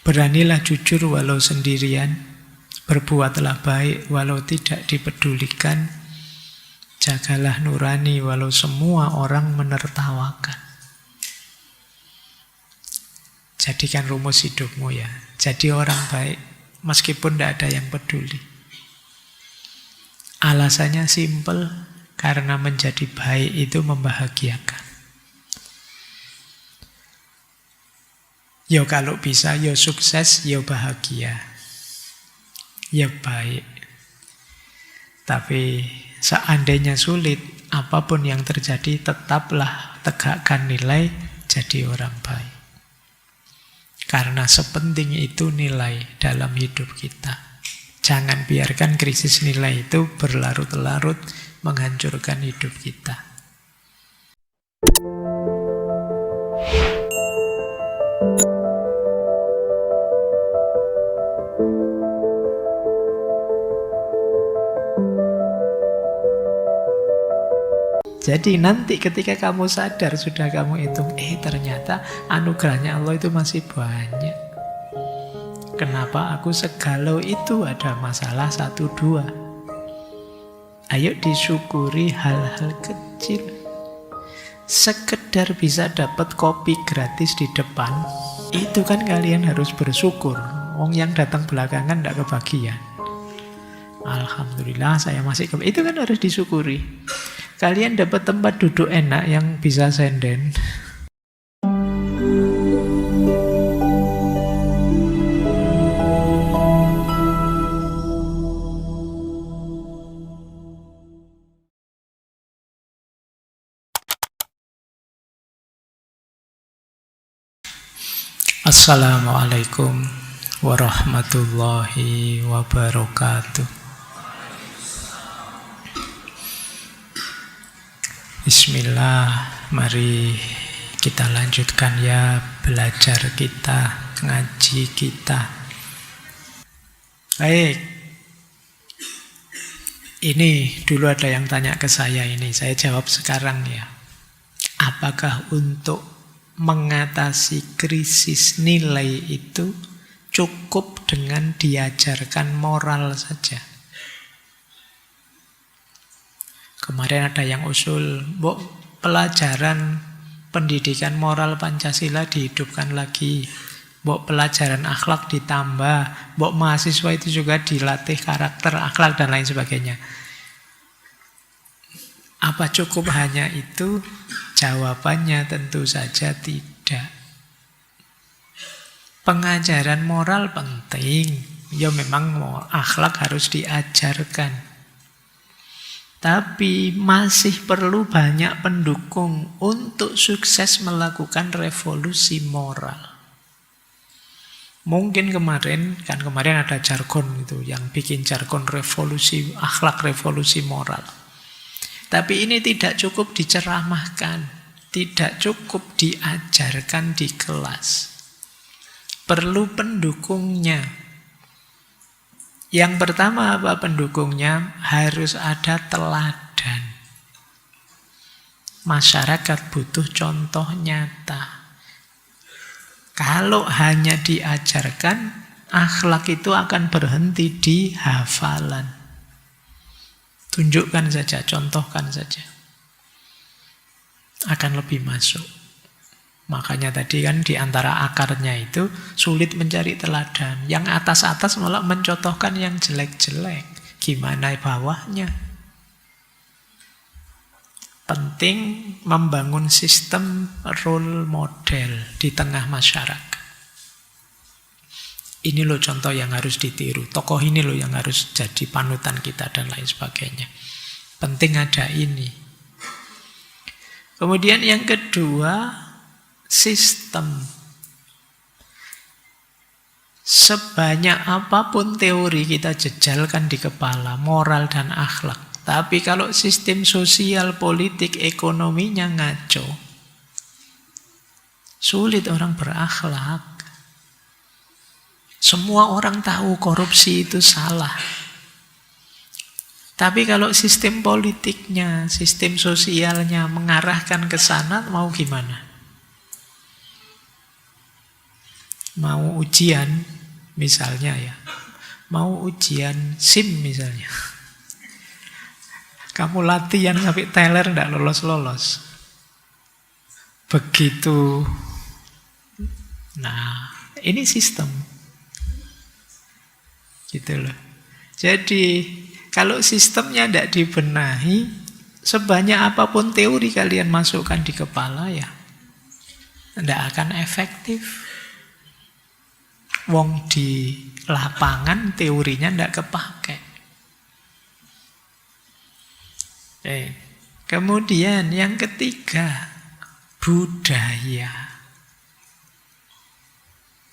Beranilah jujur walau sendirian, berbuatlah baik walau tidak dipedulikan, jagalah nurani walau semua orang menertawakan. Jadikan rumus hidupmu ya, jadi orang baik meskipun tidak ada yang peduli. Alasannya simpel, karena menjadi baik itu membahagiakan. Ya kalau bisa, ya sukses, ya bahagia, ya baik. Tapi seandainya sulit, apapun yang terjadi tetaplah tegakkan nilai jadi orang baik. Karena sepenting itu nilai dalam hidup kita. Jangan biarkan krisis nilai itu berlarut-larut menghancurkan hidup kita. Jadi nanti ketika kamu sadar, sudah kamu hitung, ternyata anugerahnya Allah itu masih banyak. Kenapa aku segalau itu? Ada masalah 1-2. Ayo disyukuri hal-hal kecil. Sekedar bisa dapat kopi gratis di depan, itu kan kalian harus bersyukur. Wong yang datang belakangan tidak kebagian. Alhamdulillah saya masih itu kan harus disyukuri. Kalian dapat tempat duduk enak yang bisa senden. Assalamualaikum warahmatullahi wabarakatuh. Bismillah, mari kita lanjutkan ya belajar kita, ngaji kita. Baik, ini dulu ada yang tanya ke saya ini, saya jawab sekarang ya. Apakah untuk mengatasi krisis nilai itu cukup dengan diajarkan moral saja? Kemarin ada yang usul, pelajaran pendidikan moral Pancasila dihidupkan lagi, pelajaran akhlak ditambah, mahasiswa itu juga dilatih karakter, akhlak dan lain sebagainya. Apa cukup hanya itu? Jawabannya tentu saja tidak. Pengajaran moral penting, ya memang akhlak harus diajarkan. Tapi masih perlu banyak pendukung untuk sukses melakukan revolusi moral. Mungkin kemarin ada jargon itu, yang bikin jargon revolusi akhlak, revolusi moral. Tapi ini tidak cukup diceramahkan, tidak cukup diajarkan di kelas. Perlu pendukungnya. Yang pertama apa pendukungnya? Harus ada teladan. Masyarakat butuh contoh nyata. Kalau hanya diajarkan, akhlak itu akan berhenti di hafalan. Tunjukkan saja, contohkan saja. Akan lebih masuk. Makanya tadi kan di antara akarnya itu sulit mencari teladan. Yang atas-atas malah mencontohkan yang jelek-jelek. Gimana bawahnya? Penting membangun sistem role model di tengah masyarakat. Ini loh contoh yang harus ditiru. Tokoh ini loh yang harus jadi panutan kita dan lain sebagainya. Penting ada ini. Kemudian yang kedua, sistem. Sebanyak apapun teori kita jejalkan di kepala, moral dan akhlak. Tapi kalau sistem sosial, politik, ekonominya ngaco, sulit orang berakhlak. Semua orang tahu korupsi itu salah. Tapi kalau sistem politiknya, sistem sosialnya mengarahkan ke sana, mau gimana? mau ujian, misalnya ya, mau ujian SIM misalnya. Kamu latihan sampai teler tidak lolos-lolos. Begitu. Nah, ini sistem. Gitu loh. Jadi, kalau sistemnya tidak dibenahi, sebanyak apapun teori kalian masukkan di kepala ya, tidak akan efektif. Wong di lapangan teorinya tidak kepake. Kemudian yang ketiga, budaya.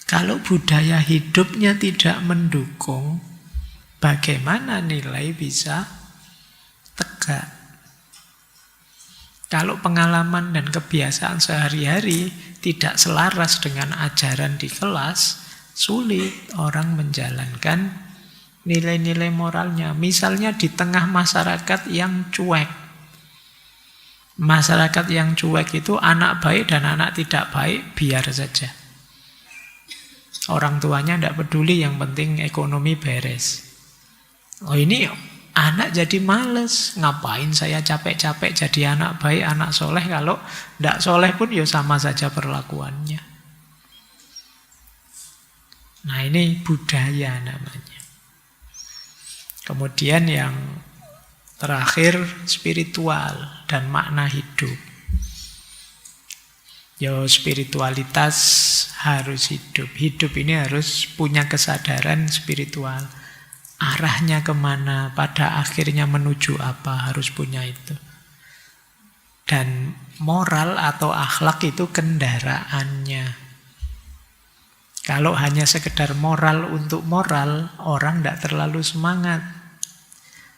Kalau budaya hidupnya tidak mendukung, bagaimana nilai bisa tegak? Kalau pengalaman dan kebiasaan sehari-hari tidak selaras dengan ajaran di kelas, sulit orang menjalankan nilai-nilai moralnya. Misalnya di tengah masyarakat yang cuek. Masyarakat yang cuek itu anak baik dan anak tidak baik biar saja. Orang tuanya tidak peduli, yang penting ekonomi beres. Oh ini anak jadi males. Ngapain saya capek-capek jadi anak baik, anak soleh, kalau tidak soleh pun ya sama saja perlakuannya. Nah ini budaya namanya. Kemudian yang terakhir spiritual dan makna hidup. Ya spiritualitas harus hidup. Hidup ini harus punya kesadaran spiritual. Arahnya kemana, pada akhirnya menuju apa, harus punya itu. Dan moral atau akhlak itu kendaraannya. Kalau hanya sekedar moral untuk moral, orang tidak terlalu semangat.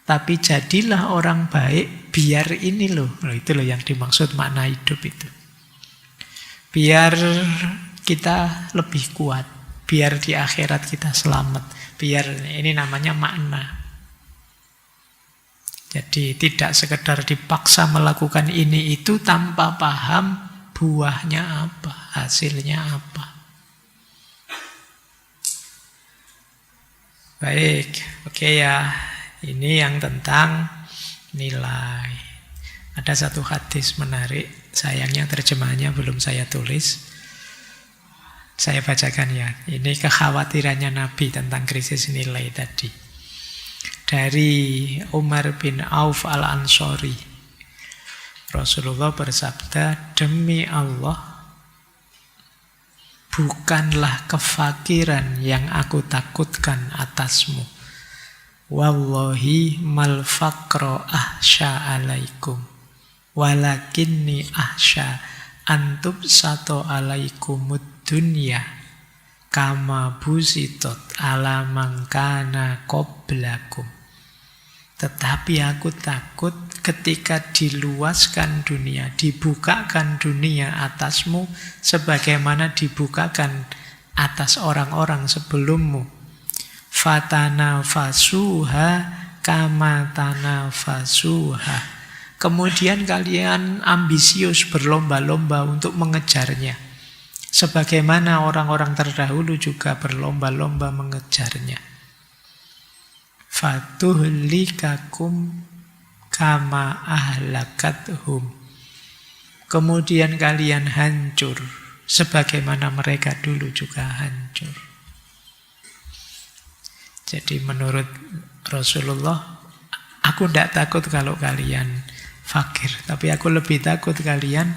Tapi jadilah orang baik biar ini loh. Itu loh yang dimaksud makna hidup itu. Biar kita lebih kuat. Biar di akhirat kita selamat. Biar ini namanya makna. Jadi tidak sekedar dipaksa melakukan ini itu tanpa paham buahnya apa, hasilnya apa. Baik, oke ya. Ini yang tentang nilai. Ada satu hadis menarik, sayangnya terjemahannya belum saya tulis. Saya bacakan ya. Ini kekhawatirannya Nabi tentang krisis nilai tadi. Dari Umar bin Auf al-Ansori. Rasulullah bersabda, demi Allah, bukanlah kefakiran yang aku takutkan atasmu. Wallahi mal faqra ahsya alaikum. Walakinni ahsya antub sato alaikumud dunya kama busitot ala mangkana qoblakum. Tetapi aku takut ketika diluaskan dunia, dibukakan dunia atasmu sebagaimana dibukakan atas orang-orang sebelummu. Fatanafasuha kama tanafasuha. Kemudian kalian ambisius berlomba-lomba untuk mengejarnya. Sebagaimana orang-orang terdahulu juga berlomba-lomba mengejarnya. Fatuhlikakum kama ahlakathum. Kemudian kalian hancur sebagaimana mereka dulu juga hancur. Jadi menurut Rasulullah, aku tidak takut kalau kalian fakir, tapi aku lebih takut kalian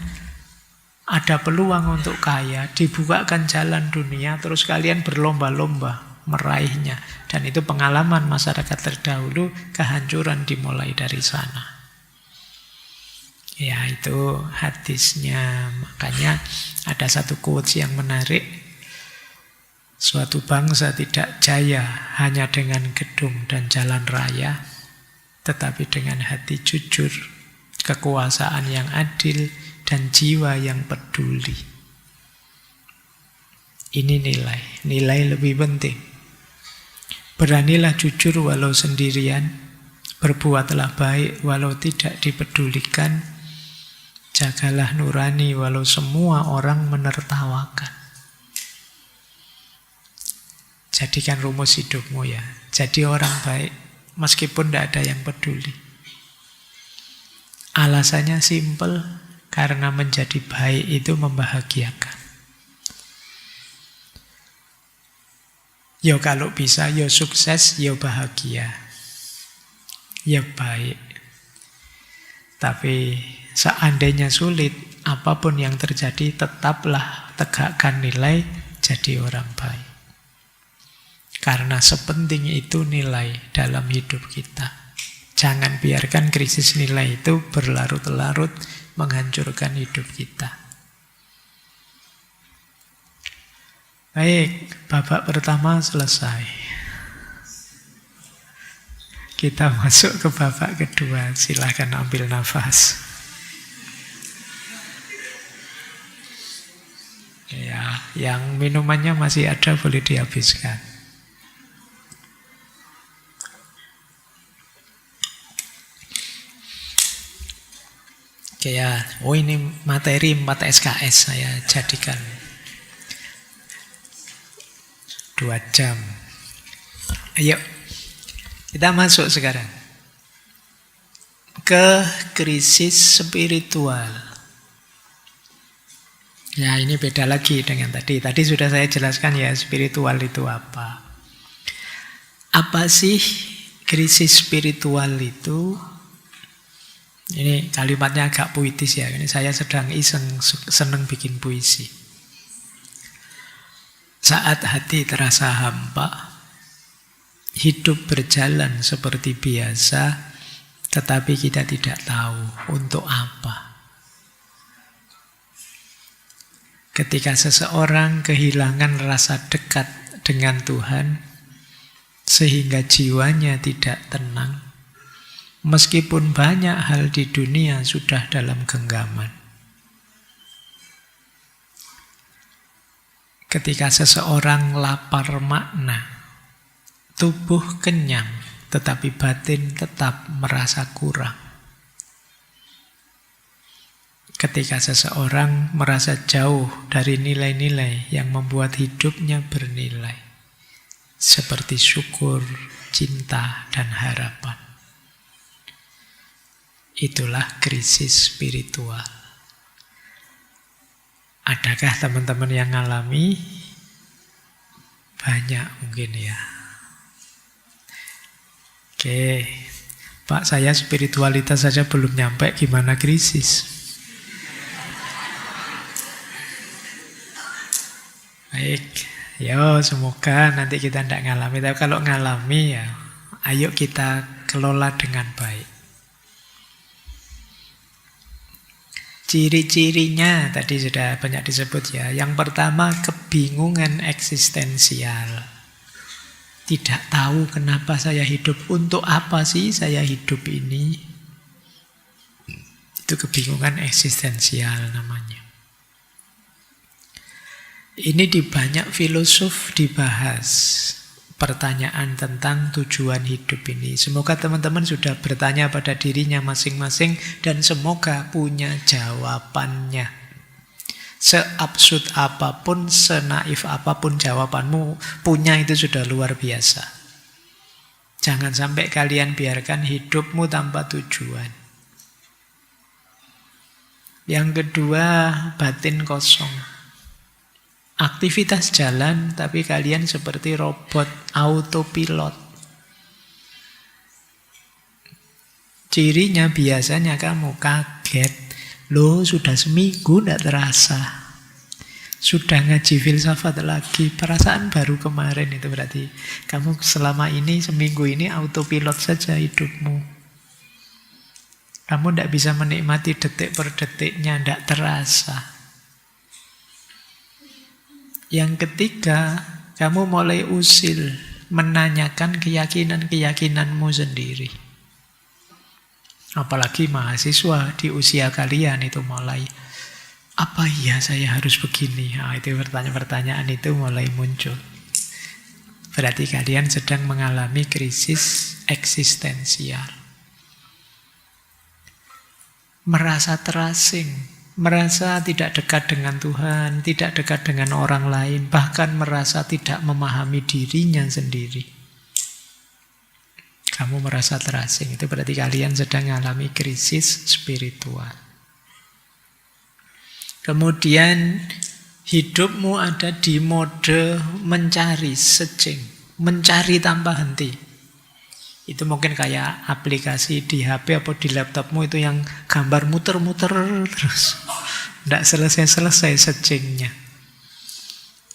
ada peluang untuk kaya, dibukakan jalan dunia, terus kalian berlomba-lomba meraihnya. Dan itu pengalaman masyarakat terdahulu, kehancuran dimulai dari sana. Ya itu hadisnya. Makanya ada satu quotes yang menarik. Suatu bangsa tidak jaya hanya dengan gedung dan jalan raya, tetapi dengan hati jujur, kekuasaan yang adil, dan jiwa yang peduli. Ini nilai. Nilai lebih penting. Beranilah jujur walau sendirian, berbuatlah baik walau tidak dipedulikan, jagalah nurani walau semua orang menertawakan. Jadikan rumus hidupmu ya. Jadi orang baik meskipun tidak ada yang peduli. Alasannya simple, karena menjadi baik itu membahagiakan. Yo kalau bisa, yo sukses, yo bahagia. Ya baik. Tapi seandainya sulit, apapun yang terjadi tetaplah tegakkan nilai jadi orang baik. Karena sepenting itu nilai dalam hidup kita. Jangan biarkan krisis nilai itu berlarut-larut menghancurkan hidup kita. Baik, babak pertama selesai. Kita masuk ke babak kedua. Silahkan ambil nafas. Ya, yang minumannya masih ada boleh dihabiskan. Oke ya, oh ini materi 4 SKS saya jadikan 2 jam. Ayo, kita masuk sekarang ke krisis spiritual. Ya, ini beda lagi dengan tadi. Tadi sudah saya jelaskan ya, spiritual itu apa. Apa sih krisis spiritual itu? Ini kalimatnya agak puitis ya. Ini saya sedang seneng bikin puisi. Saat hati terasa hampa, hidup berjalan seperti biasa, tetapi kita tidak tahu untuk apa. Ketika seseorang kehilangan rasa dekat dengan Tuhan, sehingga jiwanya tidak tenang, meskipun banyak hal di dunia sudah dalam genggaman. Ketika seseorang lapar makna, tubuh kenyang, tetapi batin tetap merasa kurang. Ketika seseorang merasa jauh dari nilai-nilai yang membuat hidupnya bernilai, seperti syukur, cinta, dan harapan. Itulah krisis spiritual. Adakah teman-teman yang ngalami? Banyak mungkin ya. Oke, Pak, saya spiritualitas saja belum nyampe, gimana krisis? Baik, yo semoga nanti kita tidak ngalami. Tapi kalau ngalami ya, ayo kita kelola dengan baik. Ciri-cirinya tadi sudah banyak disebut ya. Yang pertama, kebingungan eksistensial. Tidak tahu kenapa saya hidup, untuk apa sih saya hidup ini. Itu kebingungan eksistensial namanya. Ini di banyak filosof dibahas. Pertanyaan tentang tujuan hidup ini. Semoga teman-teman sudah bertanya pada dirinya masing-masing dan semoga punya jawabannya. Seabsurd apapun, senaif apapun jawabanmu, punya itu sudah luar biasa. Jangan sampai kalian biarkan hidupmu tanpa tujuan. Yang kedua, batin kosong. Aktivitas jalan, tapi kalian seperti robot autopilot. Cirinya biasanya kamu kaget. Loh, sudah seminggu tidak terasa. Sudah ngaji filsafat lagi. Perasaan baru kemarin itu berarti. Kamu selama ini, seminggu ini autopilot saja hidupmu. Kamu tidak bisa menikmati detik per detiknya, tidak terasa. Yang ketiga, kamu mulai usil menanyakan keyakinan-keyakinanmu sendiri. Apalagi mahasiswa di usia kalian itu mulai, apa iya saya harus begini? Nah, itu pertanyaan-pertanyaan itu mulai muncul. Berarti kalian sedang mengalami krisis eksistensial. Merasa terasing, merasa tidak dekat dengan Tuhan, tidak dekat dengan orang lain, bahkan merasa tidak memahami dirinya sendiri. Kamu merasa terasing, itu berarti kalian sedang mengalami krisis spiritual. Kemudian hidupmu ada di mode mencari, searching, mencari tanpa henti. Itu mungkin kayak aplikasi di HP atau di laptopmu itu yang gambar muter-muter terus. Tidak selesai-selesai searchingnya.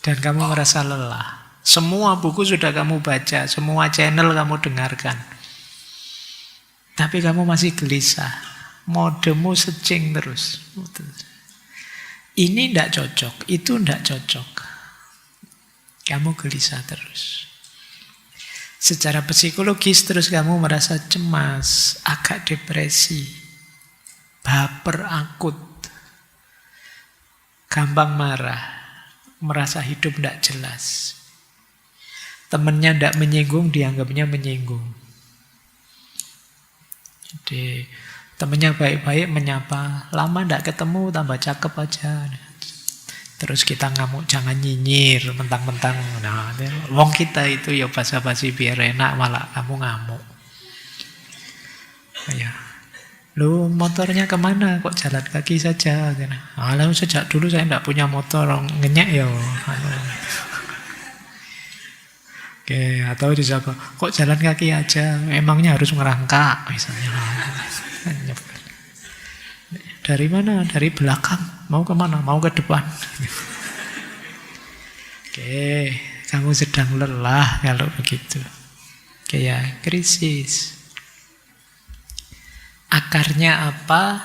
Dan kamu merasa lelah. Semua buku sudah kamu baca, semua channel kamu dengarkan. Tapi kamu masih gelisah. Modemu searching terus. Ini tidak cocok, itu tidak cocok. Kamu gelisah terus. Secara psikologis terus kamu merasa cemas, agak depresi, baper akut, gampang marah, merasa hidup tidak jelas. Temannya tidak menyinggung, dianggapnya menyinggung. Jadi temannya baik-baik menyapa, lama tidak ketemu, tambah cakep aja. Terus kita ngamuk, jangan nyinyir, mentang-mentang. Nah, wong kita itu ya basa-basi biar enak, malah kamu ngamuk. Ya. Lu motornya kemana? Kok jalan kaki saja? Alah, sejak dulu saya tidak punya motor, ngenyek ya. Oke, atau disapa, kok jalan kaki aja? Emangnya harus merangkak, misalnya. Dari mana? Dari belakang. Mau kemana? Mau ke depan. Oke, kamu sedang lelah kalau begitu. Oke ya, krisis. Akarnya apa?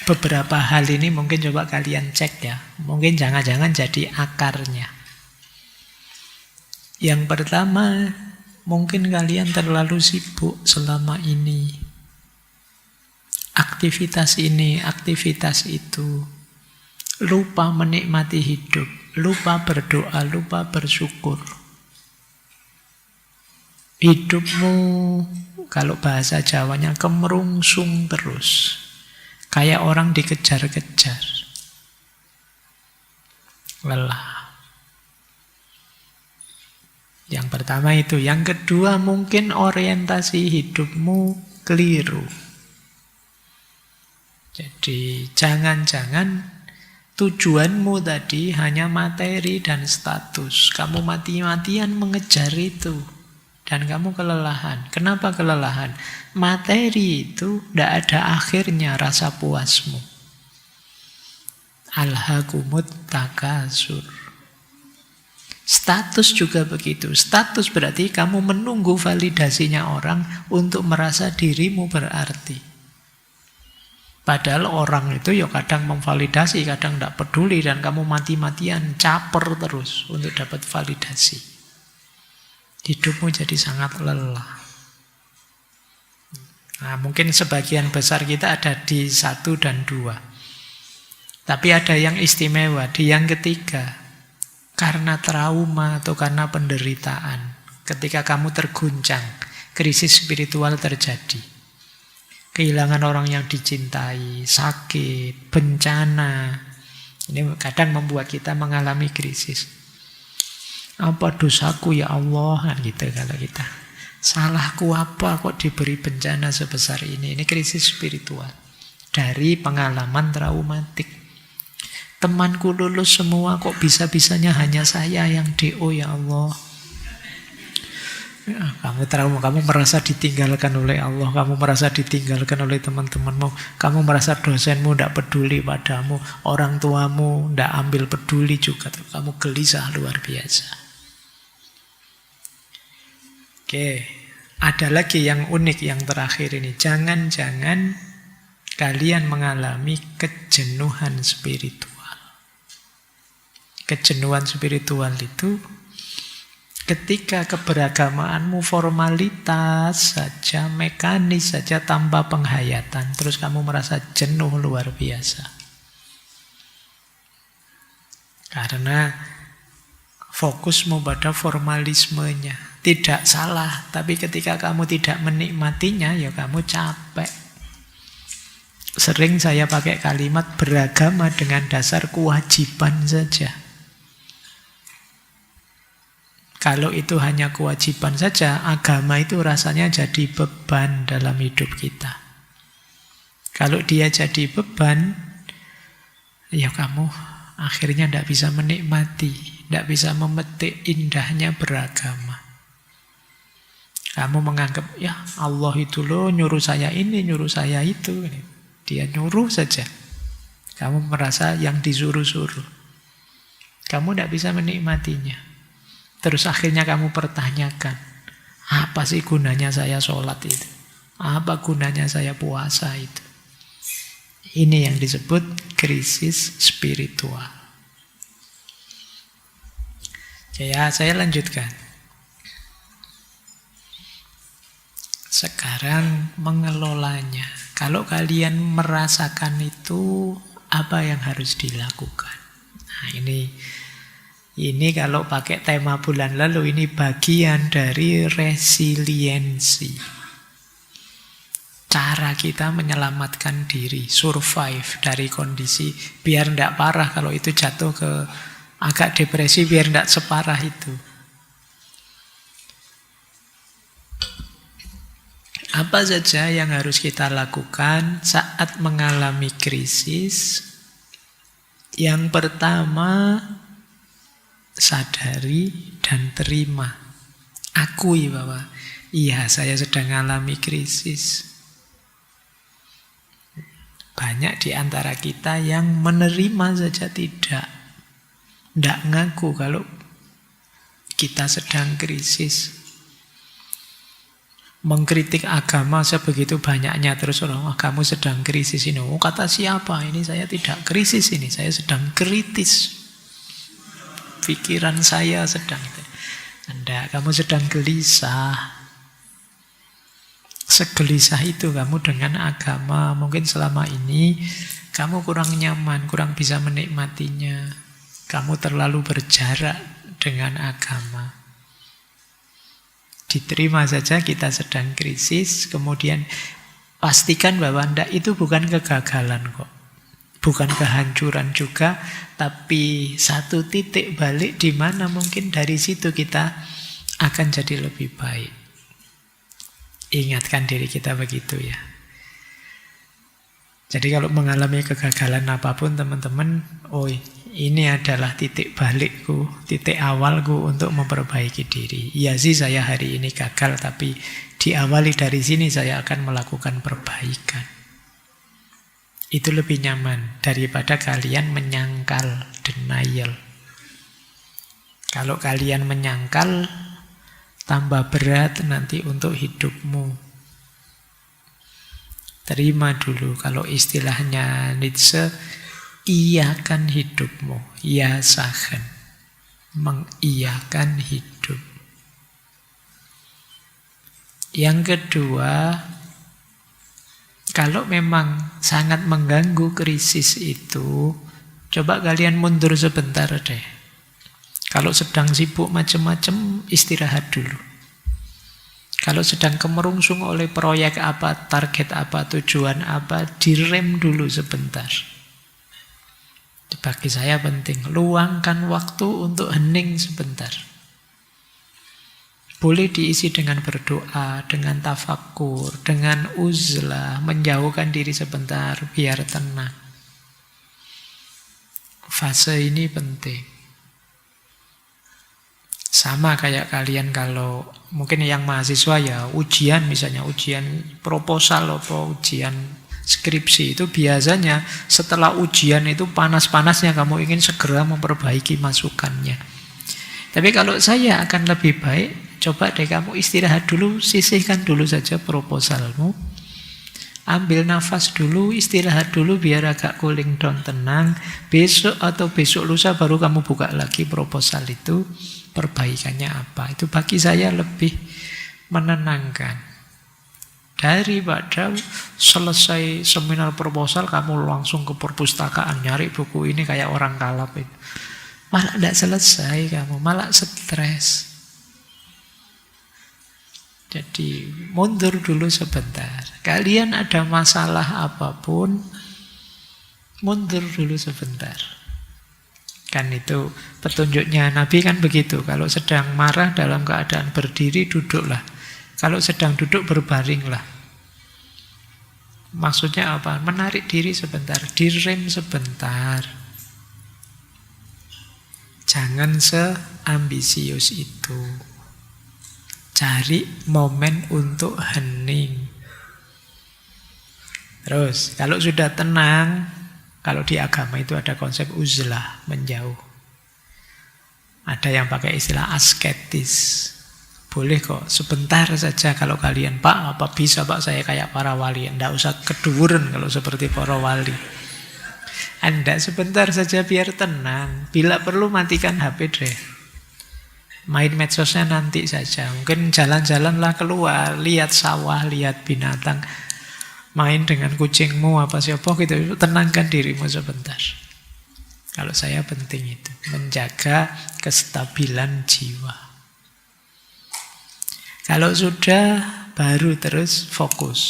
Beberapa hal ini mungkin coba kalian cek ya. Mungkin jangan-jangan jadi akarnya. Yang pertama, mungkin kalian terlalu sibuk selama ini. Aktivitas ini, aktivitas itu. Lupa menikmati hidup, lupa berdoa, lupa bersyukur. Hidupmu, kalau bahasa Jawanya, kemerungsung terus. Kayak orang dikejar-kejar. Lelah. Yang pertama itu. Yang kedua, mungkin orientasi hidupmu keliru. Jadi jangan-jangan tujuanmu tadi hanya materi dan status. Kamu mati-matian mengejar itu. Dan kamu kelelahan. Kenapa kelelahan? Materi itu tidak ada akhirnya rasa puasmu. Alhaakumut takasur. Status juga begitu. Status berarti kamu menunggu validasinya orang untuk merasa dirimu berarti. Padahal orang itu ya kadang memvalidasi, kadang tidak peduli, dan kamu mati-matian caper terus untuk dapat validasi. Hidupmu jadi sangat lelah. Nah, mungkin sebagian besar kita ada di 1 dan 2. Tapi ada yang istimewa di yang ketiga. Karena trauma atau karena penderitaan. Ketika kamu terguncang, krisis spiritual terjadi. Kehilangan orang yang dicintai, sakit, bencana. Ini kadang membuat kita mengalami krisis. Apa dosaku ya Allah? Kan gitu kalau kita. Salahku apa kok diberi bencana sebesar ini? Ini krisis spiritual. Dari pengalaman traumatik. Temanku lulus semua, kok bisa-bisanya hanya saya yang DO ya Allah. Ya, kamu trauma, kamu merasa ditinggalkan oleh Allah, kamu merasa ditinggalkan oleh teman-temanmu, kamu merasa dosenmu tidak peduli padamu, orang tuamu tidak ambil peduli juga, kamu gelisah luar biasa. Oke, ada lagi yang unik yang terakhir ini. Jangan-jangan kalian mengalami kejenuhan spiritual. Kejenuhan spiritual itu ketika keberagamaanmu formalitas saja, mekanis saja, tanpa penghayatan, terus kamu merasa jenuh luar biasa. Karena fokusmu pada formalismenya. Tidak salah, tapi ketika kamu tidak menikmatinya, ya kamu capek. Sering saya pakai kalimat beragama dengan dasar kewajiban saja. Kalau itu hanya kewajiban saja, agama itu rasanya jadi beban dalam hidup kita. Kalau dia jadi beban, ya kamu akhirnya tidak bisa menikmati, tidak bisa memetik indahnya beragama. Kamu menganggap, ya Allah itu loh nyuruh saya ini, nyuruh saya itu. Dia nyuruh saja. Kamu merasa yang disuruh-suruh. Kamu tidak bisa menikmatinya. Terus akhirnya kamu pertanyakan, apa sih gunanya saya sholat itu? Apa gunanya saya puasa itu? Ini yang disebut krisis spiritual. Ya, saya lanjutkan. Sekarang mengelolanya. Kalau kalian merasakan itu, apa yang harus dilakukan? Nah, ini kalau pakai tema bulan lalu, ini bagian dari resiliensi. Cara kita menyelamatkan diri, survive dari kondisi, biar tidak parah kalau itu jatuh ke agak depresi, biar tidak separah itu. Apa saja yang harus kita lakukan saat mengalami krisis? Yang pertama, sadari dan terima. Akui bahwa iya, saya sedang mengalami krisis. Banyak di antara kita yang menerima saja tidak ngaku kalau kita sedang krisis. Mengkritik agama sebegitu banyaknya, terus orang, kamu sedang krisis ini. Oh, kata siapa? Ini saya tidak krisis ini, saya sedang kritis. Pikiran saya sedang itu. Anda, kamu sedang gelisah. Segelisah itu kamu dengan agama. Mungkin selama ini kamu kurang nyaman, kurang bisa menikmatinya. Kamu terlalu berjarak dengan agama. Diterima saja kita sedang krisis, kemudian pastikan bahwa itu bukan kegagalan kok. Bukan kehancuran juga, tapi satu titik balik di mana mungkin dari situ kita akan jadi lebih baik. Ingatkan diri kita begitu ya. Jadi kalau mengalami kegagalan apapun teman-teman, ini adalah titik balikku, titik awalku untuk memperbaiki diri. Iya sih saya hari ini gagal, tapi diawali dari sini saya akan melakukan perbaikan. Itu lebih nyaman daripada kalian menyangkal, denial. Kalau kalian menyangkal, tambah berat nanti untuk hidupmu. Terima dulu, kalau istilahnya Nietzsche, iyakan hidupmu, yasachen, mengiyakan hidup. Yang kedua, kalau memang sangat mengganggu krisis itu, coba kalian mundur sebentar deh. Kalau sedang sibuk macam-macam, istirahat dulu. Kalau sedang kemerungsung oleh proyek apa, target apa, tujuan apa, direm dulu sebentar. Bagi saya penting, luangkan waktu untuk hening sebentar. Boleh diisi dengan berdoa, dengan tafakur, dengan uzlah, menjauhkan diri sebentar biar tenang. Fase ini penting. Sama kayak kalian kalau mungkin yang mahasiswa ya ujian, misalnya ujian proposal atau ujian skripsi, itu biasanya setelah ujian itu panas-panasnya kamu ingin segera memperbaiki masukannya. Tapi kalau saya akan lebih baik, coba deh kamu istirahat dulu, sisihkan dulu saja proposalmu. Ambil nafas dulu, istirahat dulu biar agak cooling down, tenang. Besok atau besok lusa baru kamu buka lagi proposal itu, perbaikannya apa. Itu bagi saya lebih menenangkan. Daripada selesai seminar proposal kamu langsung ke perpustakaan nyari buku ini kayak orang kalap itu. Malah tidak selesai kamu, malah stres. Jadi mundur dulu sebentar. Kalian ada masalah apapun, mundur dulu sebentar. Kan itu petunjuknya Nabi kan begitu. Kalau sedang marah dalam keadaan berdiri, duduklah. Kalau sedang duduk, berbaringlah. Maksudnya apa? Menarik diri sebentar, direm sebentar. Jangan seambisius itu. Cari momen untuk hening. Terus, kalau sudah tenang, kalau di agama itu ada konsep uzlah, menjauh. Ada yang pakai istilah asketis. Boleh kok, sebentar saja kalau kalian, Pak, apa bisa Pak saya kayak para wali? Tidak usah keduren kalau seperti para wali. Anda sebentar saja biar tenang. Bila perlu matikan HP deh. Main medsosnya nanti saja. Mungkin jalan-jalanlah keluar, lihat sawah, lihat binatang, main dengan kucingmu apa siapa gitu. Tenangkan dirimu sebentar. Kalau saya penting itu, menjaga kestabilan jiwa. Kalau sudah, baru terus fokus.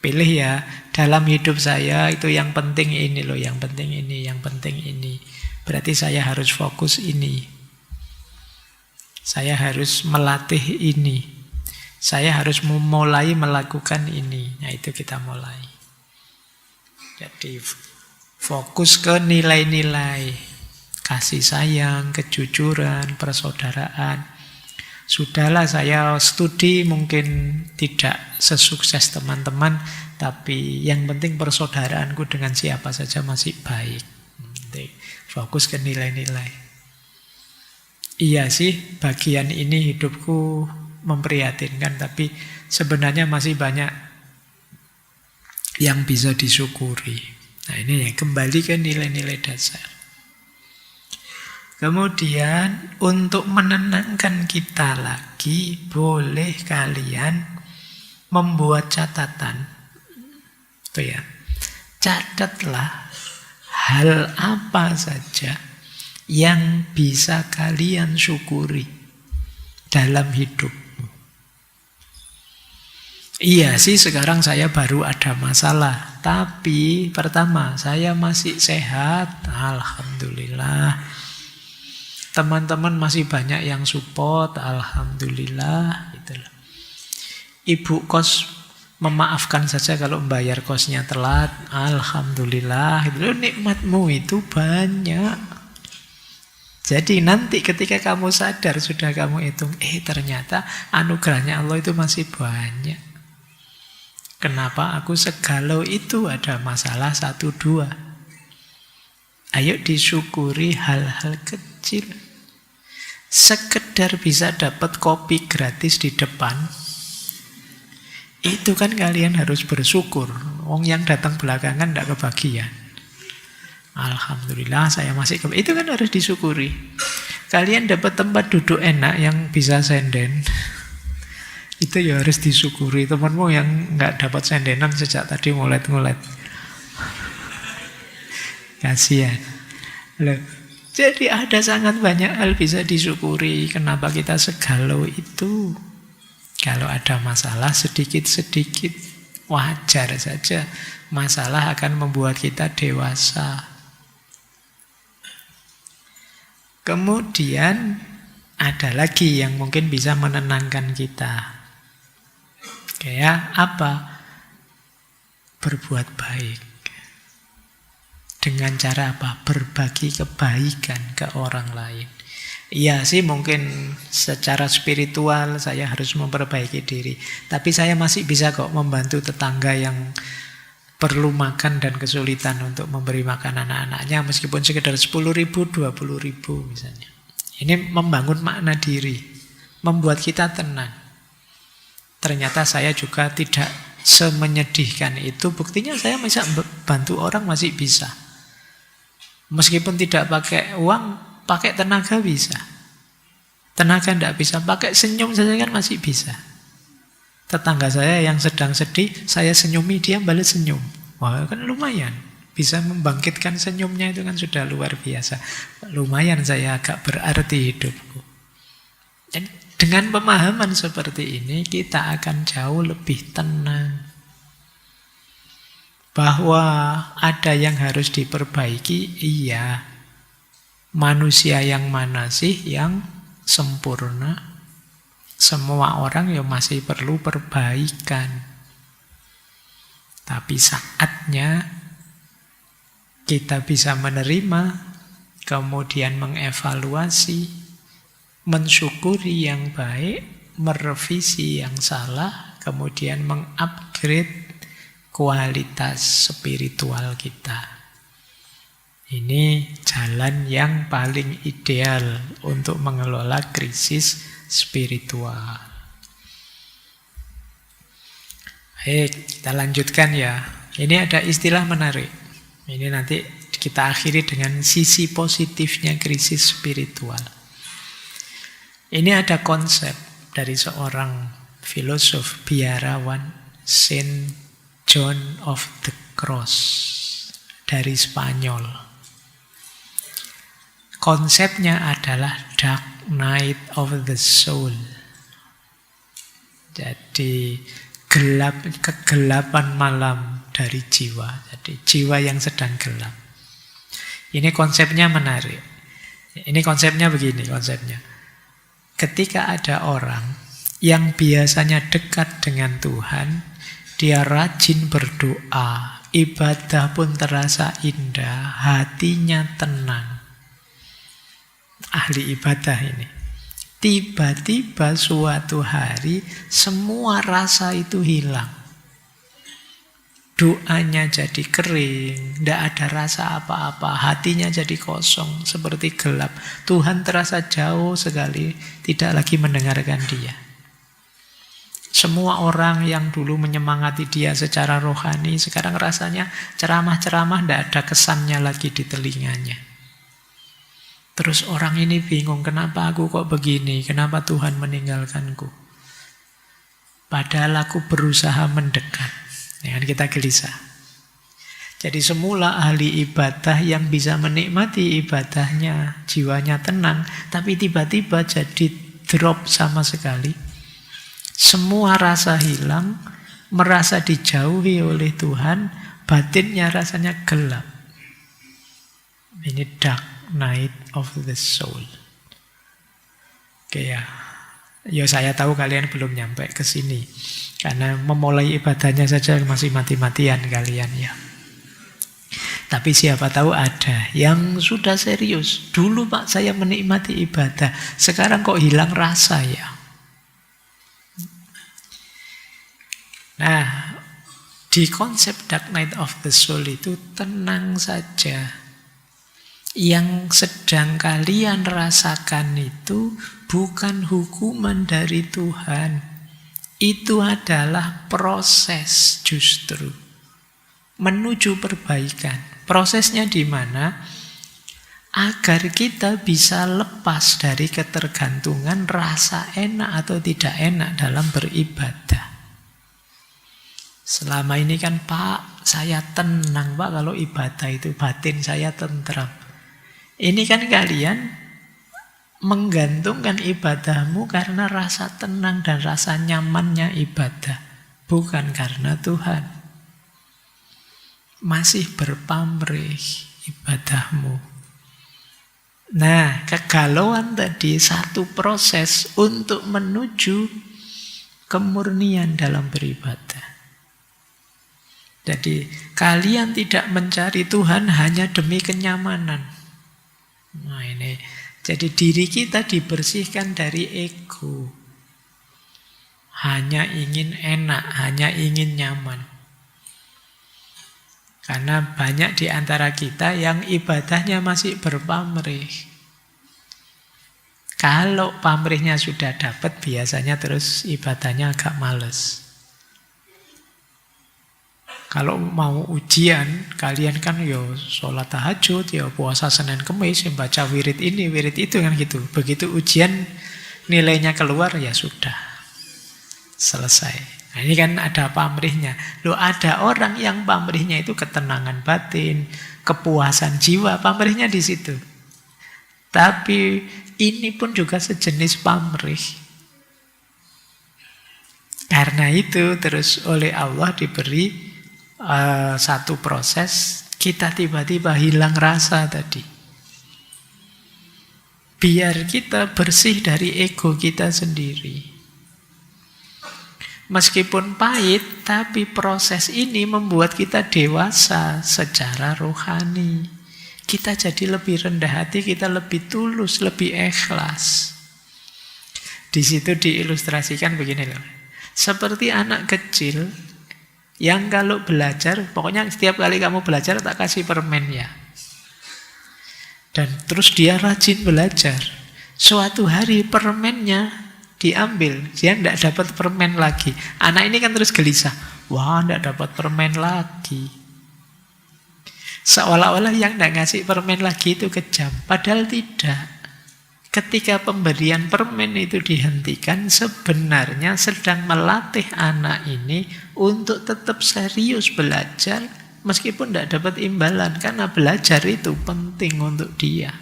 Pilih ya, dalam hidup saya itu yang penting ini loh, yang penting ini, yang penting ini. Berarti saya harus fokus ini. Saya harus melatih ini. Saya harus memulai melakukan ini. Nah itu kita mulai. Jadi fokus ke nilai-nilai. Kasih sayang, kejujuran, persaudaraan. Sudahlah saya studi mungkin tidak sesukses teman-teman. Tapi yang penting persaudaraanku dengan siapa saja masih baik. Fokus ke nilai-nilai. Iya sih, bagian ini hidupku memprihatinkan, tapi sebenarnya masih banyak yang bisa disyukuri. Nah ini ya, kembali ke nilai-nilai dasar. Kemudian untuk menenangkan kita lagi, boleh kalian membuat catatan. Itu ya, catatlah hal apa saja yang bisa kalian syukuri dalam hidupmu. Iya sih, sekarang saya baru ada masalah, tapi pertama saya masih sehat, alhamdulillah. Teman-teman masih banyak yang support, alhamdulillah. Itulah. Ibu kos memaafkan saja kalau membayar kosnya telat, alhamdulillah. Itu nikmatmu itu banyak. Jadi nanti ketika kamu sadar, sudah kamu hitung, ternyata anugerahnya Allah itu masih banyak. Kenapa aku segalau itu? Ada masalah 1, 2. Ayo disyukuri hal-hal kecil. Sekedar bisa dapat kopi gratis di depan, itu kan kalian harus bersyukur. Wong yang datang belakangan tidak kebagian. Alhamdulillah saya masih itu kan harus disyukuri. Kalian dapat tempat duduk enak yang bisa senden, itu ya harus disyukuri. Temanmu yang nggak dapat sendenan sejak tadi ngulet-ngulet, kasihan. Loh, jadi ada sangat banyak hal bisa disyukuri. Kenapa kita segalau itu? Kalau ada masalah sedikit-sedikit, wajar saja. Masalah akan membuat kita dewasa. Kemudian ada lagi yang mungkin bisa menenangkan kita. Kayak apa? Berbuat baik. Dengan cara apa? Berbagi kebaikan ke orang lain. Iya sih, mungkin secara spiritual saya harus memperbaiki diri. Tapi saya masih bisa kok membantu tetangga yang perlu makan dan kesulitan untuk memberi makan anak-anaknya, meskipun sekedar 10.000, 20.000 misalnya. Ini membangun makna diri, membuat kita tenang. Ternyata saya juga tidak semenyedihkan itu. Buktinya saya bisa bantu orang masih bisa. Meskipun tidak pakai uang, pakai tenaga bisa. Tenaga tidak bisa, pakai senyum saja kan masih bisa. Tetangga saya yang sedang sedih, saya senyumi, dia balik senyum. Wah, kan lumayan. Bisa membangkitkan senyumnya, itu kan sudah luar biasa. Lumayan saya agak berarti hidupku. Dan Dengan pemahaman seperti ini, kita akan jauh lebih tenang. Bahwa ada yang harus diperbaiki, iya. Manusia yang mana sih yang sempurna? Semua orang ya masih perlu perbaikan. Tapi saatnya kita bisa menerima, kemudian mengevaluasi, mensyukuri yang baik, merevisi yang salah, kemudian mengupgrade kualitas spiritual kita. Ini jalan yang paling ideal untuk mengelola krisis spiritual. Baik, kita lanjutkan ya. Ini ada istilah menarik. Ini nanti kita akhiri dengan sisi positifnya krisis spiritual. Ini ada konsep dari seorang filosof biarawan, Saint John of the Cross, dari Spanyol. Konsepnya adalah dark night of the soul. Jadi kegelapan malam dari jiwa. Jadi jiwa yang sedang gelap. Ini konsepnya menarik. Ini konsepnya begini konsepnya. Ketika ada orang yang biasanya dekat dengan Tuhan, dia rajin berdoa, ibadah pun terasa indah, hatinya tenang. Ahli ibadah ini. Tiba-tiba suatu hari semua rasa itu hilang. Doanya jadi kering, tidak ada rasa apa-apa, hatinya jadi kosong, seperti gelap. Tuhan terasa jauh sekali, tidak lagi mendengarkan dia. Semua orang yang dulu menyemangati dia secara rohani, sekarang rasanya ceramah-ceramah tidak ada kesannya lagi di telinganya. Terus orang ini bingung, kenapa aku kok begini? Kenapa Tuhan meninggalkanku? Padahal aku berusaha mendekat. Ya kan kita gelisah. Jadi semula ahli ibadah yang bisa menikmati ibadahnya, jiwanya tenang, tapi tiba-tiba jadi drop sama sekali. Semua rasa hilang, merasa dijauhi oleh Tuhan, batinnya rasanya gelap. Ini dark night of the soul. Oke ya. Ya saya tahu kalian belum nyampe ke sini. Karena memulai ibadahnya saja masih mati-matian kalian ya. Tapi siapa tahu ada yang sudah serius. Dulu Pak saya menikmati ibadah, sekarang kok hilang rasa ya. Nah, di konsep dark night of the soul itu tenang saja. Yang sedang kalian rasakan itu bukan hukuman dari Tuhan. Itu adalah proses justru menuju perbaikan. Prosesnya di mana? Agar kita bisa lepas dari ketergantungan rasa enak atau tidak enak dalam beribadah. Selama ini kan Pak, saya tenang Pak kalau ibadah itu, batin saya tentram. Ini kan kalian menggantungkan ibadahmu karena rasa tenang dan rasa nyamannya ibadah, bukan karena Tuhan. Masih berpamrih ibadahmu. Nah, kegalauan tadi satu proses untuk menuju kemurnian dalam beribadah. Jadi kalian tidak mencari Tuhan hanya demi kenyamanan. Nah ini, jadi diri kita dibersihkan dari ego. Hanya ingin enak, hanya ingin nyaman. Karena banyak di antara kita yang ibadahnya masih berpamrih. Kalau pamrihnya sudah dapat, biasanya terus ibadahnya agak males. Kalau mau ujian, kalian kan yo sholat tahajud, yo puasa Senin Kemis, yo baca wirid ini, wirid itu kan gitu. Begitu ujian nilainya keluar, ya sudah. Selesai. Nah, ini kan ada pamrihnya. Loh, ada orang yang pamrihnya itu ketenangan batin, kepuasan jiwa, pamrihnya di situ. Tapi ini pun juga sejenis pamrih. Karena itu terus oleh Allah diberi satu proses, kita tiba-tiba hilang rasa tadi. Biar kita bersih dari ego kita sendiri. Meskipun pahit, tapi proses ini membuat kita dewasa secara rohani. Kita jadi lebih rendah hati, kita lebih tulus, lebih ikhlas. Di situ diilustrasikan begini loh. Seperti anak kecil yang kalau belajar, pokoknya setiap kali kamu belajar tak kasih permen ya. Dan terus dia rajin belajar. Suatu hari permennya diambil, dia tidak dapat permen lagi. Anak ini kan terus gelisah. Wah, tidak dapat permen lagi. Seolah-olah yang tidak ngasih permen lagi itu kejam. Padahal tidak. Ketika pemberian permen itu dihentikan, sebenarnya sedang melatih anak ini untuk tetap serius belajar, meskipun tidak dapat imbalan. Karena belajar itu penting untuk dia.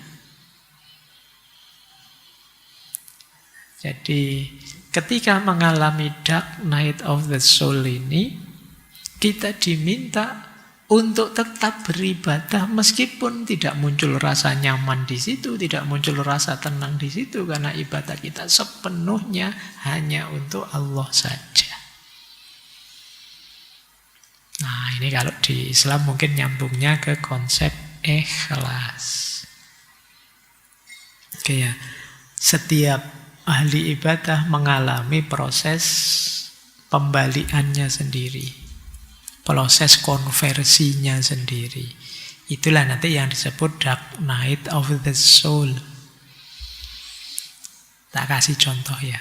Jadi ketika mengalami dark night of the soul ini, kita diminta untuk tetap beribadah meskipun tidak muncul rasa nyaman di situ, tidak muncul rasa tenang di situ, karena ibadah kita sepenuhnya hanya untuk Allah saja. Nah, ini kalau di Islam mungkin nyambungnya ke konsep ikhlas. Oke ya, setiap ahli ibadah mengalami proses pembaliannya sendiri. Proses konversinya sendiri. Itulah nanti yang disebut dark night of the soul. Tak kasih contoh ya.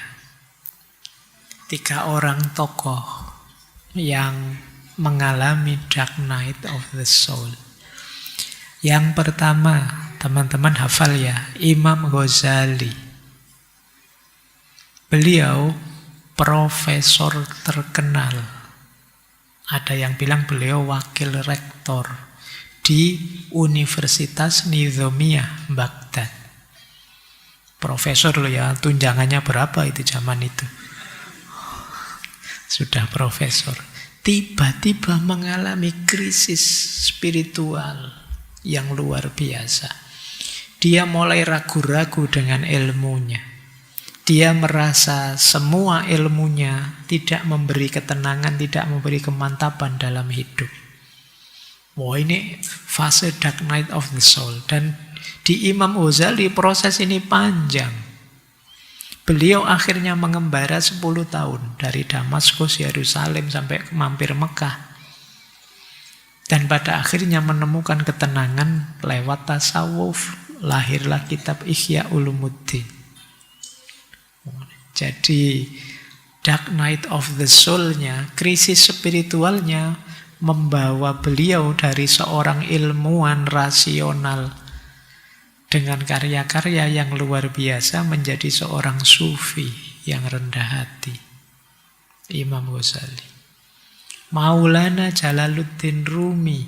3 orang tokoh yang mengalami dark night of the soul. Yang pertama, teman-teman hafal ya, Imam Ghazali. Beliau profesor terkenal. Ada yang bilang beliau wakil rektor di Universitas Nizamiyah Baghdad. Profesor loh ya, tunjangannya berapa itu zaman itu. Sudah profesor. Tiba-tiba mengalami krisis spiritual yang luar biasa. Dia mulai ragu-ragu dengan ilmunya. Dia merasa semua ilmunya tidak memberi ketenangan, tidak memberi kemantapan dalam hidup. Wah, ini fase dark night of the soul. Dan di Imam Ghazali proses ini panjang. Beliau akhirnya mengembara 10 tahun. Dari Damaskus, Yerusalem sampai mampir Mekah. Dan pada akhirnya menemukan ketenangan lewat tasawuf. Lahirlah kitab Ihya Ulumuddin. Jadi dark night of the soul-nya, krisis spiritualnya membawa beliau dari seorang ilmuwan rasional dengan karya-karya yang luar biasa menjadi seorang sufi yang rendah hati. Imam Ghazali. Maulana Jalaluddin Rumi.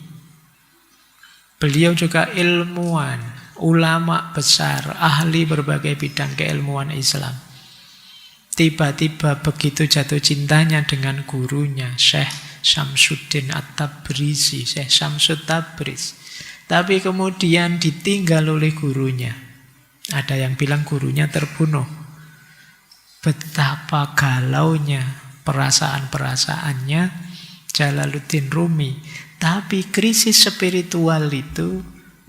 Beliau juga ilmuwan, ulama besar, ahli berbagai bidang keilmuan Islam. Tiba-tiba begitu jatuh cintanya dengan gurunya, Syekh Syamsuddin At-Tabrizi, Syekh Syamsud Tabriz. Tapi kemudian ditinggal oleh gurunya. Ada yang bilang gurunya terbunuh. Betapa galaunya perasaan-perasaannya Jalaluddin Rumi. Tapi krisis spiritual itu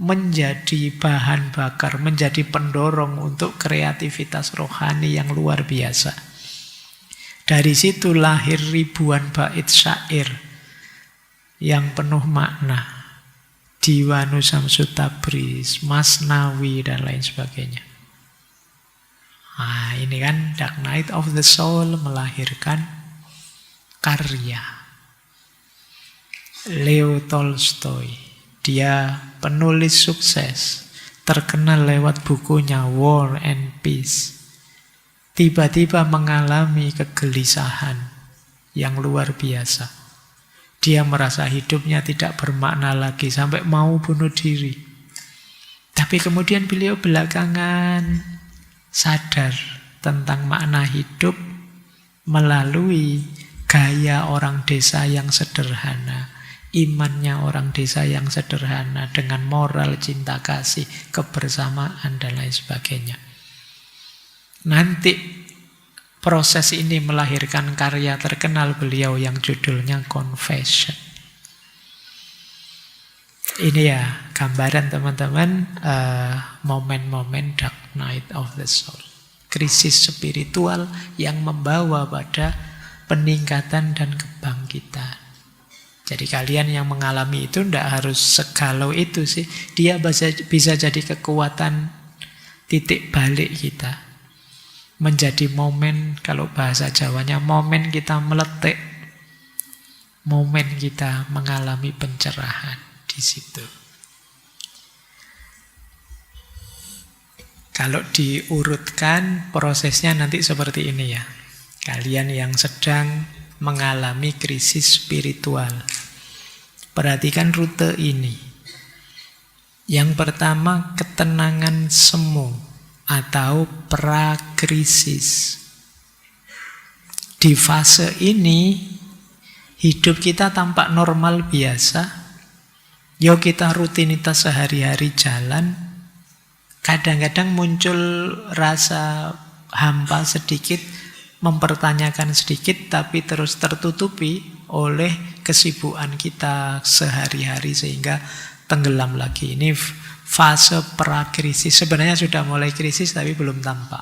menjadi bahan bakar, menjadi pendorong untuk kreativitas rohani yang luar biasa. Dari situ lahir ribuan bait syair yang penuh makna. Diwanu Syamsud Tabriz, Masnawi, dan lain sebagainya. Nah, ini kan dark night of the soul melahirkan karya. Leo Tolstoy. Dia penulis sukses, terkenal lewat bukunya War and Peace. Tiba-tiba mengalami kegelisahan yang luar biasa. Dia merasa hidupnya tidak bermakna lagi, sampai mau bunuh diri. Tapi kemudian beliau belakangan sadar tentang makna hidup melalui gaya orang desa yang sederhana, imannya orang desa yang sederhana, dengan moral, cinta kasih, kebersamaan, dan lain sebagainya. Nanti proses ini melahirkan karya terkenal beliau yang judulnya Confession. Ini ya gambaran teman-teman, momen-momen dark night of the soul. Krisis spiritual yang membawa pada peningkatan dan kebangkitan. Jadi kalian yang mengalami itu tidak harus segalau itu sih. Dia bisa jadi kekuatan titik balik kita. Menjadi momen, kalau bahasa Jawanya, momen kita meletik. Momen kita mengalami pencerahan di situ. Kalau diurutkan prosesnya nanti seperti ini ya. Kalian yang sedang mengalami krisis spiritual, perhatikan rute ini. Yang pertama, ketenangan semu atau prakrisis. Di fase ini, hidup kita tampak normal biasa. Yo, kita rutinitas sehari-hari jalan. Kadang-kadang muncul rasa hampa sedikit, mempertanyakan sedikit, tapi terus tertutupi oleh kesibukan kita sehari-hari sehingga tenggelam lagi. Ini fase prakrisis. Sebenarnya sudah mulai krisis tapi belum tampak.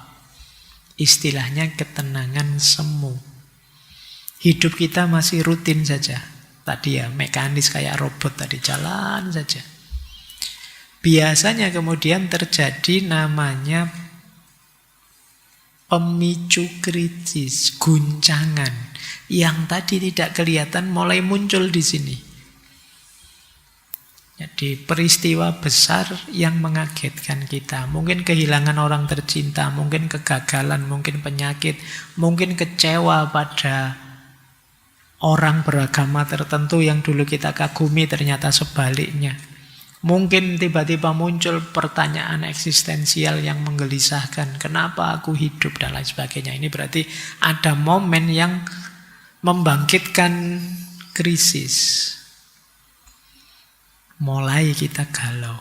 Istilahnya ketenangan semu. Hidup kita masih rutin saja. Tadi ya mekanis kayak robot tadi, jalan saja. Biasanya kemudian terjadi namanya pemicu kritis, guncangan yang tadi tidak kelihatan mulai muncul di sini. Jadi peristiwa besar yang mengagetkan kita. Mungkin kehilangan orang tercinta, mungkin kegagalan, mungkin penyakit, mungkin kecewa pada orang beragama tertentu yang dulu kita kagumi ternyata sebaliknya. Mungkin tiba-tiba muncul pertanyaan eksistensial yang menggelisahkan. Kenapa aku hidup dan lain sebagainya. Ini berarti ada momen yang membangkitkan krisis. Mulai kita galau.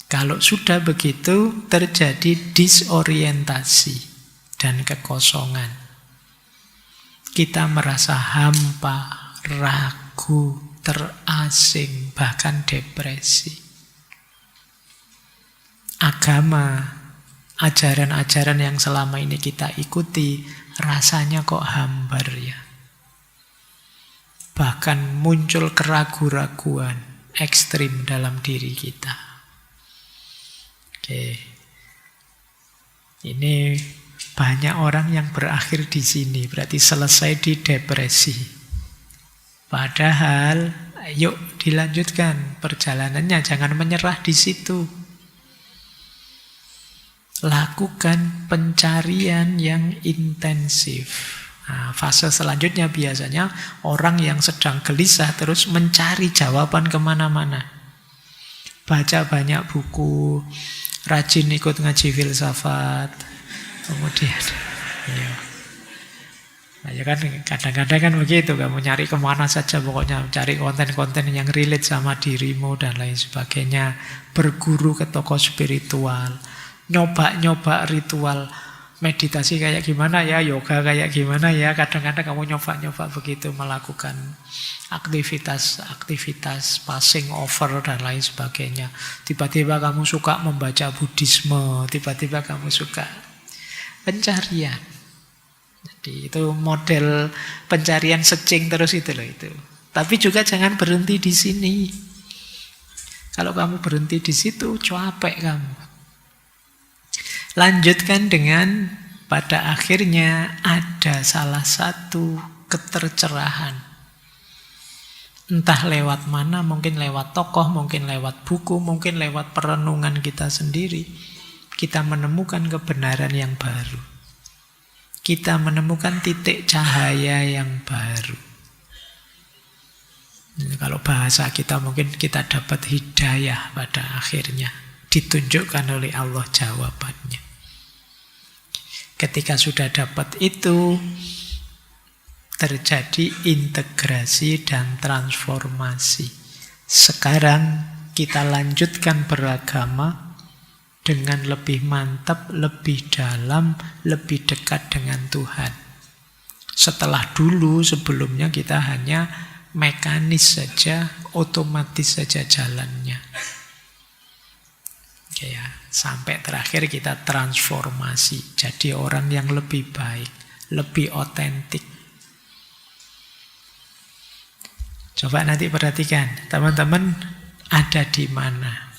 Kalau sudah begitu terjadi disorientasi dan kekosongan. Kita merasa hampa, ragu, terasing, bahkan depresi. Agama, ajaran-ajaran yang selama ini kita ikuti, rasanya kok hambar ya. Bahkan muncul keraguan-raguan ekstrim dalam diri kita. Oke. Ini banyak orang yang berakhir di sini, berarti selesai di depresi. Padahal, yuk dilanjutkan perjalanannya, jangan menyerah di situ. Lakukan pencarian yang intensif. Nah, fase selanjutnya biasanya orang yang sedang gelisah terus mencari jawaban kemana-mana. Baca banyak buku, rajin ikut ngaji filsafat, kemudian ya. Nah, ya kan kadang-kadang kan begitu, kamu nyari kemana saja pokoknya, cari konten-konten yang relate sama dirimu dan lain sebagainya. Berguru ke tokoh spiritual, nyoba-nyoba ritual meditasi kayak gimana ya, yoga kayak gimana ya. Kadang-kadang kamu nyoba-nyoba begitu, melakukan aktivitas passing over dan lain sebagainya. Tiba-tiba kamu suka membaca Buddhisme, tiba-tiba kamu suka pencarian. Jadi itu model pencarian searching terus itu loh itu. Tapi juga jangan berhenti di sini. Kalau kamu berhenti di situ, capek kamu. Lanjutkan dengan pada akhirnya ada salah satu ketercerahan. Entah lewat mana, mungkin lewat tokoh, mungkin lewat buku, mungkin lewat perenungan kita sendiri. Kita menemukan kebenaran yang baru. Kita menemukan titik cahaya yang baru. Kalau bahasa kita mungkin kita dapat hidayah pada akhirnya. Ditunjukkan oleh Allah jawabannya. Ketika sudah dapat itu, terjadi integrasi dan transformasi. Sekarang kita lanjutkan beragama dengan lebih mantap, lebih dalam, lebih dekat dengan Tuhan. Setelah dulu sebelumnya kita hanya mekanis saja, otomatis saja jalannya. Oke ya, sampai terakhir kita transformasi, jadi orang yang lebih baik, lebih otentik. Coba nanti perhatikan, teman-teman ada di mana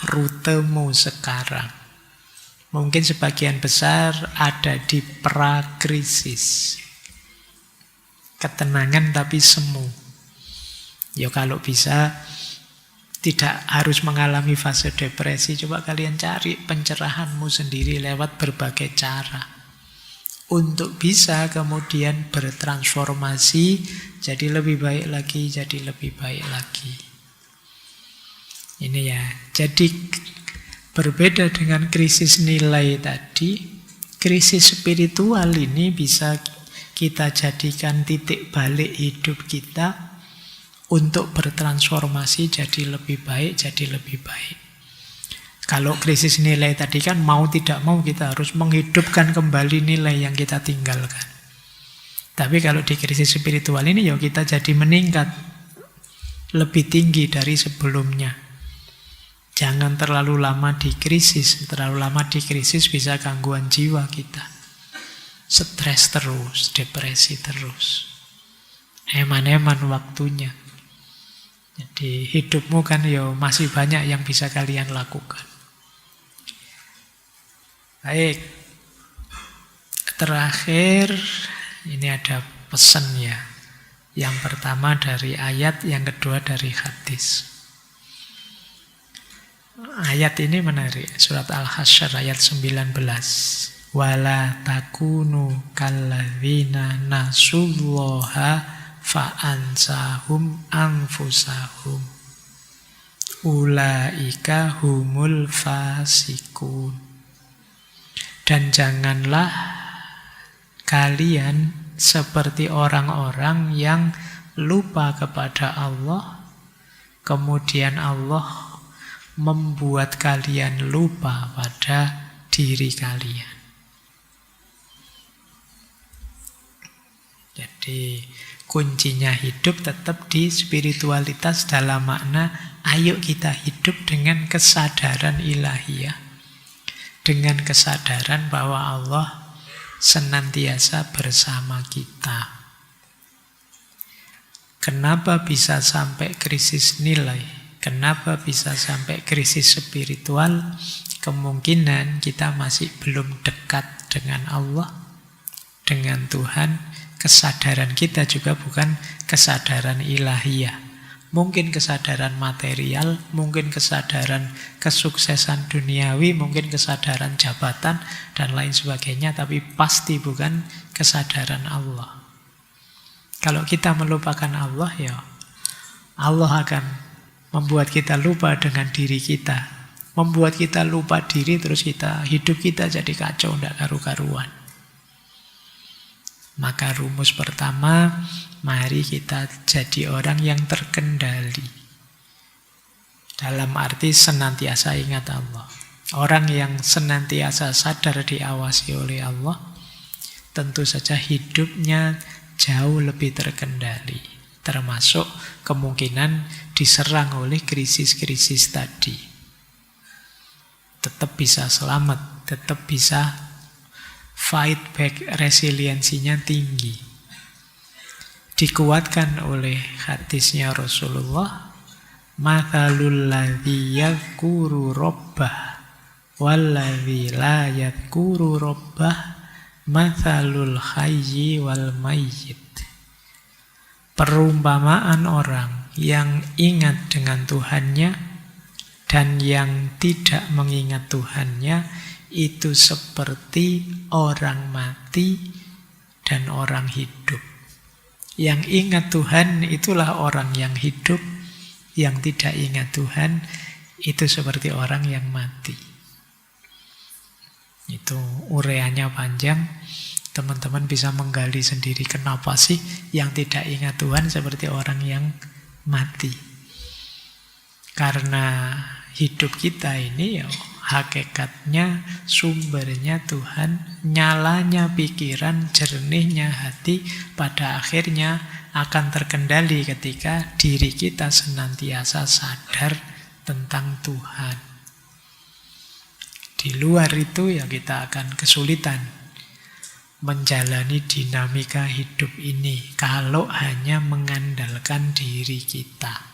rutemu sekarang. Mungkin sebagian besar ada di prakrisis. Ketenangan tapi semu. Ya kalau bisa tidak harus mengalami fase depresi. Coba kalian cari pencerahanmu sendiri lewat berbagai cara. Untuk bisa kemudian bertransformasi jadi lebih baik lagi, jadi lebih baik lagi. Ini ya, jadi berbeda dengan krisis nilai tadi, krisis spiritual ini bisa kita jadikan titik balik hidup kita untuk bertransformasi jadi lebih baik, jadi lebih baik. Kalau krisis nilai tadi kan mau tidak mau kita harus menghidupkan kembali nilai yang kita tinggalkan. Tapi kalau di krisis spiritual ini ya kita jadi meningkat lebih tinggi dari sebelumnya. Jangan terlalu lama di krisis. Terlalu lama di krisis bisa gangguan jiwa kita. Stres terus, depresi terus. Eman-eman waktunya. Jadi hidupmu kan ya masih banyak yang bisa kalian lakukan. Baik. Terakhir ini ada pesan ya. Yang pertama dari ayat, yang kedua dari hadis. Ayat ini menarik. Surat Al-Hasyr ayat 19. Wala takunu kalladzina nasullaha fa'ansahum anfusahum. Ulaika humul fasikun. Dan janganlah kalian seperti orang-orang yang lupa kepada Allah, kemudian Allah membuat kalian lupa pada diri kalian. Jadi kuncinya hidup tetap di spiritualitas dalam makna ayo kita hidup dengan kesadaran ilahiyah. Dengan kesadaran bahwa Allah senantiasa bersama kita. Kenapa bisa sampai krisis nilai? Kenapa bisa sampai krisis spiritual? Kemungkinan kita masih belum dekat dengan Allah, dengan Tuhan. Kesadaran kita juga bukan kesadaran ilahiyah. Mungkin kesadaran material, mungkin kesadaran kesuksesan duniawi, mungkin kesadaran jabatan, dan lain sebagainya, tapi pasti bukan kesadaran Allah. Kalau kita melupakan Allah, ya Allah akan membuat kita lupa dengan diri kita. Membuat kita lupa diri, terus hidup kita jadi kacau, tidak karu-karuan. Maka rumus pertama, mari kita jadi orang yang terkendali. Dalam arti senantiasa ingat Allah. Orang yang senantiasa sadar diawasi oleh Allah, tentu saja hidupnya jauh lebih terkendali. Termasuk kemungkinan diserang oleh krisis-krisis tadi. Tetap bisa selamat, tetap bisa fight back, resiliensinya tinggi. Dikuatkan oleh hadisnya Rasulullah, mathalul ladzi yadhkuru rabbah walladzi la yadhkuru rabbah mathalul hayyi wal mayyit. Perumpamaan orang yang ingat dengan Tuhannya dan yang tidak mengingat Tuhannya itu seperti orang mati dan orang hidup. Yang ingat Tuhan itulah orang yang hidup, yang tidak ingat Tuhan itu seperti orang yang mati. Itu ureanya panjang. Teman-teman bisa menggali sendiri kenapa sih yang tidak ingat Tuhan seperti orang yang mati. Karena hidup kita ini ya hakikatnya sumbernya Tuhan, nyalanya pikiran, jernihnya hati pada akhirnya akan terkendali ketika diri kita senantiasa sadar tentang Tuhan. Di luar itu ya kita akan kesulitan menjalani dinamika hidup ini kalau hanya mengandalkan diri kita.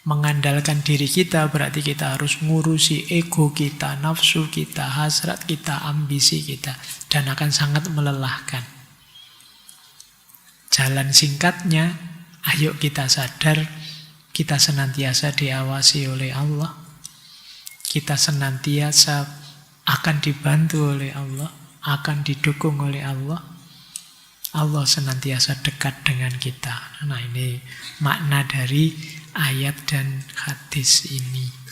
Mengandalkan diri kita berarti kita harus ngurusi ego kita, nafsu kita, hasrat kita, ambisi kita, dan akan sangat melelahkan. Jalan singkatnya, ayo kita sadar kita senantiasa diawasi oleh Allah. Kita senantiasa akan dibantu oleh Allah, akan didukung oleh Allah. Allah senantiasa dekat dengan kita. Nah, ini makna dari ayat dan hadis ini.